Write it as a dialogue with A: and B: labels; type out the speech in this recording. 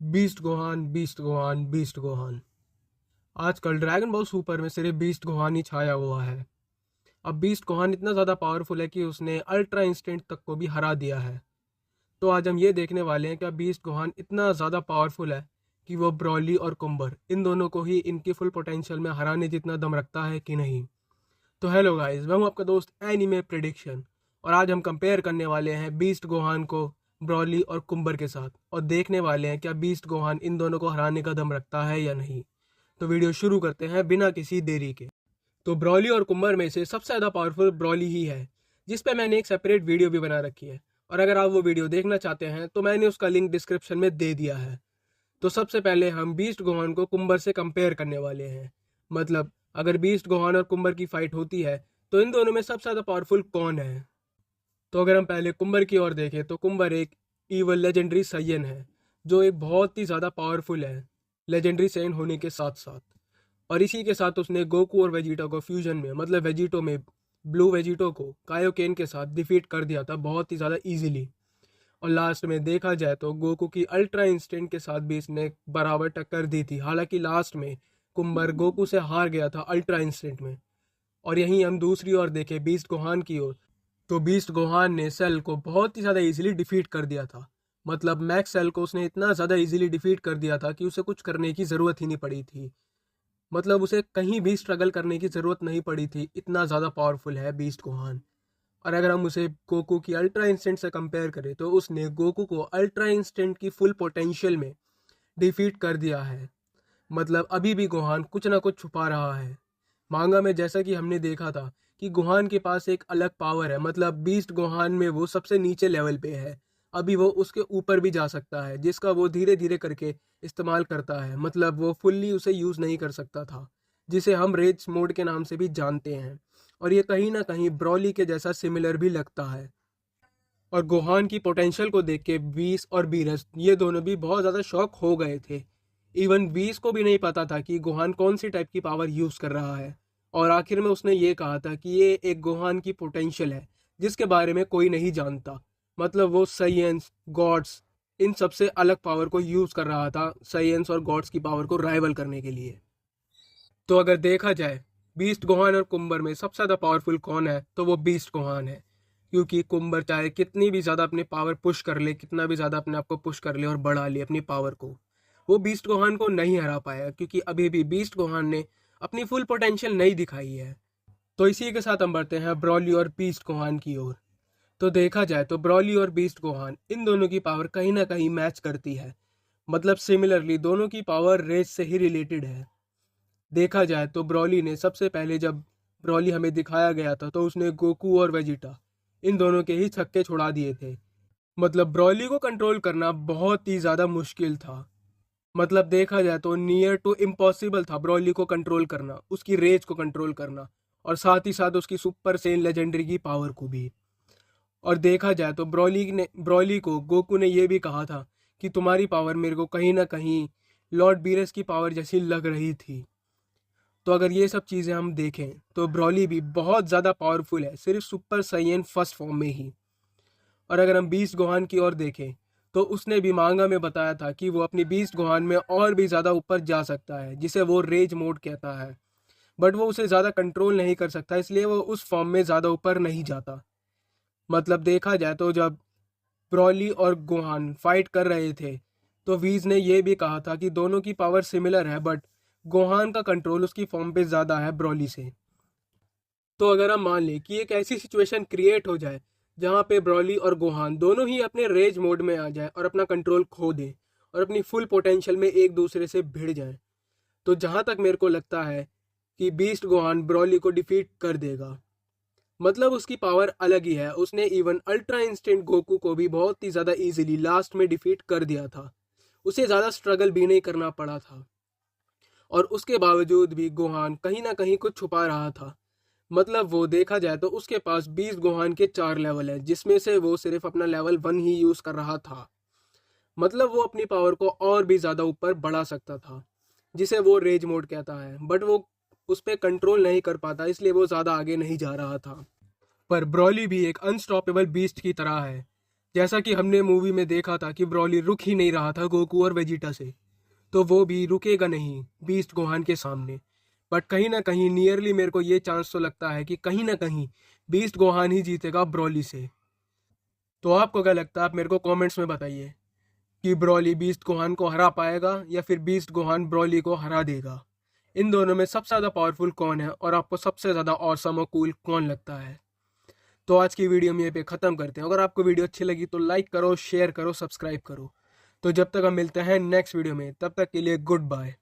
A: Beast Gohan beast Gohan beast Gohan. आजकल dragon ball super में सिर्फ बीस्ट गोहान ही छाया हुआ है। अब बीस्ट गोहान इतना ज़्यादा पावरफुल है कि उसने अल्ट्रा इंस्टेंट तक को भी हरा दिया है। तो आज हम ये देखने वाले हैं कि बीस्ट गोहान इतना ज़्यादा पावरफुल है कि वो ब्रॉली और कुम्बर इन दोनों को ही इनकी फुल पोटेंशियल में हराने जितना दम रखता है कि नहीं। तो हेलो गाइस, मैं हूँ आपका दोस्त एनीमे प्रिडिक्शन, और आज हम कंपेयर करने वाले हैं बीस्ट गोहान को ब्रॉली और कुम्बर के साथ, और देखने वाले हैं क्या बीस्ट गोहान इन दोनों को हराने का दम रखता है या नहीं। तो वीडियो शुरू करते हैं बिना किसी देरी के। तो ब्रॉली और कुम्बर में से सबसे ज़्यादा पावरफुल ब्रॉली ही है, जिस पे मैंने एक सेपरेट वीडियो भी बना रखी है, और अगर आप वो वीडियो देखना चाहते हैं तो मैंने उसका लिंक डिस्क्रिप्शन में दे दिया है। तो सबसे पहले हम बीस्ट गोहान को कुम्बर से कंपेयर करने वाले हैं। मतलब अगर बीस्ट गोहान और कुम्बर की फाइट होती है तो इन दोनों में सबसे ज़्यादा पावरफुल कौन है। तो अगर हम पहले कुम्बर की ओर देखें तो कुम्बर एक ईवल लेजेंडरी साइयन है, जो एक बहुत ही ज़्यादा पावरफुल है लेजेंडरी साइयन होने के साथ साथ। और इसी के साथ उसने गोकू और वेजिटा को फ्यूजन में, मतलब वेजिटो में, ब्लू वेजिटो को कायोकेन के साथ डिफीट कर दिया था बहुत ही ज़्यादा इजीली। और लास्ट में देखा जाए तो गोकू की अल्ट्रा इंस्टेंट के साथ भी इसने बराबर टक्कर दी थी। हालांकि लास्ट में कुम्बर गोकू से हार गया था अल्ट्रा इंस्टेंट में। और यहीं हम दूसरी ओर देखें बीस्ट गोहान की ओर, तो बीस्ट गोहान ने सेल को बहुत ही ज़्यादा इजीली डिफीट कर दिया था। मतलब मैक्स सेल को उसने इतना ज़्यादा इजीली डिफीट कर दिया था कि उसे कुछ करने की ज़रूरत ही नहीं पड़ी थी। मतलब उसे कहीं भी स्ट्रगल करने की ज़रूरत नहीं पड़ी थी, इतना ज़्यादा पावरफुल है बीस्ट गोहान। और अगर हम उसे गोकू की अल्ट्रा इंस्टेंट से कंपेयर करें तो उसने गोकू को अल्ट्रा इंस्टेंट की फुल पोटेंशियल में डिफीट कर दिया है। मतलब अभी भी गोहान कुछ ना कुछ छुपा रहा है। मांगा में जैसा कि हमने देखा था कि गोहान के पास एक अलग पावर है, मतलब बीस्ट गोहान में वो सबसे नीचे लेवल पे है। अभी वो उसके ऊपर भी जा सकता है, जिसका वो धीरे धीरे करके इस्तेमाल करता है। मतलब वो फुल्ली उसे यूज़ नहीं कर सकता था, जिसे हम रेज मोड के नाम से भी जानते हैं। और ये कहीं ना कहीं ब्रॉली के जैसा सिमिलर भी लगता है। और गोहान की पोटेंशियल को देख के वीस और बीरस ये दोनों भी बहुत ज़्यादा शॉक हो गए थे। इवन वीस को भी नहीं पता था कि गोहान कौन सी टाइप की पावर यूज़ कर रहा है। और आखिर में उसने ये कहा था कि ये एक गोहान की पोटेंशियल है जिसके बारे में कोई नहीं जानता। मतलब वो साइंस, गॉड्स, इन सबसे अलग पावर को यूज़ कर रहा था साइंस और गॉड्स की पावर को राइवल करने के लिए। तो अगर देखा जाए बीस्ट गोहान और कुम्बर में सबसे ज़्यादा पावरफुल कौन है तो वो बीस्ट गोहान है। क्योंकि कुम्बर चाहे कितनी भी ज़्यादा अपनी पावर पुश कर ले, कितना भी ज़्यादा अपने आप को पुश कर ले और बढ़ा ले अपनी पावर को, वो बीस्ट गोहान को नहीं हरा पाया, क्योंकि अभी भी बीस्ट गोहान ने अपनी फुल पोटेंशियल नहीं दिखाई है। तो इसी के साथ हम बढ़ते हैं ब्रॉली और बीस्ट गोहान की ओर। तो देखा जाए तो ब्रॉली और बीस्ट गोहान इन दोनों की पावर कहीं ना कहीं मैच करती है। मतलब सिमिलरली दोनों की पावर रेस से ही रिलेटेड है। देखा जाए तो ब्रॉली ने सबसे पहले, जब ब्रॉली हमें दिखाया गया था, तो उसने गोकू और वेजिटा इन दोनों के ही छक्के छुड़ा दिए थे। मतलब ब्रॉली को कंट्रोल करना बहुत ही ज़्यादा मुश्किल था। मतलब देखा जाए तो नियर टू इम्पॉसिबल था ब्रॉली को कंट्रोल करना, उसकी रेज को कंट्रोल करना, और साथ ही साथ उसकी सुपर सेन लेजेंडरी की पावर को भी। और देखा जाए तो ब्रॉली को गोकू ने यह भी कहा था कि तुम्हारी पावर मेरे को कहीं ना कहीं लॉर्ड बीरस की पावर जैसी लग रही थी। तो अगर ये सब चीज़ें हम देखें तो ब्रॉली भी बहुत ज़्यादा पावरफुल है, सिर्फ सुपर साइयन फर्स्ट फॉर्म में ही। और अगर हम बीस्ट गोहान की ओर देखें तो उसने भी मांगा में बताया था कि वो अपनी बीस्ट गोहान में और भी ज़्यादा ऊपर जा सकता है, जिसे वो रेज मोड कहता है। बट वो उसे ज़्यादा कंट्रोल नहीं कर सकता, इसलिए वो उस फॉर्म में ज़्यादा ऊपर नहीं जाता। मतलब देखा जाए तो जब ब्रॉली और गोहान फाइट कर रहे थे तो वीज ने यह भी कहा था कि दोनों की पावर सिमिलर है, बट गोहान का कंट्रोल उसकी फॉर्म पे ज़्यादा है ब्रॉली से। तो अगर हम मान लें कि एक ऐसी सिचुएशन क्रिएट हो जाए जहाँ पे ब्रॉली और गोहान दोनों ही अपने रेज मोड में आ जाए और अपना कंट्रोल खो दें और अपनी फुल पोटेंशियल में एक दूसरे से भिड़ जाएं, तो जहाँ तक मेरे को लगता है कि बीस्ट गोहान ब्रॉली को डिफीट कर देगा। मतलब उसकी पावर अलग ही है, उसने इवन अल्ट्रा इंस्टेंट गोकू को भी बहुत ही ज़्यादा इजीली लास्ट में डिफीट कर दिया था। उसे ज़्यादा स्ट्रगल भी नहीं करना पड़ा था। और उसके बावजूद भी गोहान कहीं ना कहीं कुछ छुपा रहा था। मतलब वो देखा जाए तो उसके पास 20 गोहान के 4 लेवल है, जिसमें से वो सिर्फ अपना लेवल 1 ही यूज कर रहा था। मतलब वो अपनी पावर को और भी ज्यादा ऊपर बढ़ा सकता था, जिसे वो रेज मोड कहता है। बट वो उस पर कंट्रोल नहीं कर पाता, इसलिए वो ज्यादा आगे नहीं जा रहा था। पर ब्रॉली भी एक अनस्टॉपेबल बीस्ट की तरह है। जैसा कि हमने मूवी में देखा था कि ब्रॉली रुक ही नहीं रहा था गोकू और वेजिटा से, तो वो भी रुकेगा नहीं बीस्ट गोहान के सामने। बट कहीं ना कहीं नियरली मेरे को ये चांस तो लगता है कि कहीं ना कहीं बीस्ट गोहान ही जीतेगा ब्रॉली से। तो आपको क्या लगता है, आप मेरे को कमेंट्स में बताइए कि ब्रॉली बीस्ट गोहान को हरा पाएगा या फिर बीस्ट गोहान ब्रॉली को हरा देगा। इन दोनों में सबसे ज़्यादा पावरफुल कौन है और आपको सबसे ज़्यादा ऑसम और कूल कौन लगता है। तो आज की वीडियो हम यहीं पे ख़त्म करते हैं। अगर आपको वीडियो अच्छी लगी तो लाइक करो, शेयर करो, सब्सक्राइब करो। तो जब तक हम मिलते हैं नेक्स्ट वीडियो में, तब तक के लिए गुड बाय।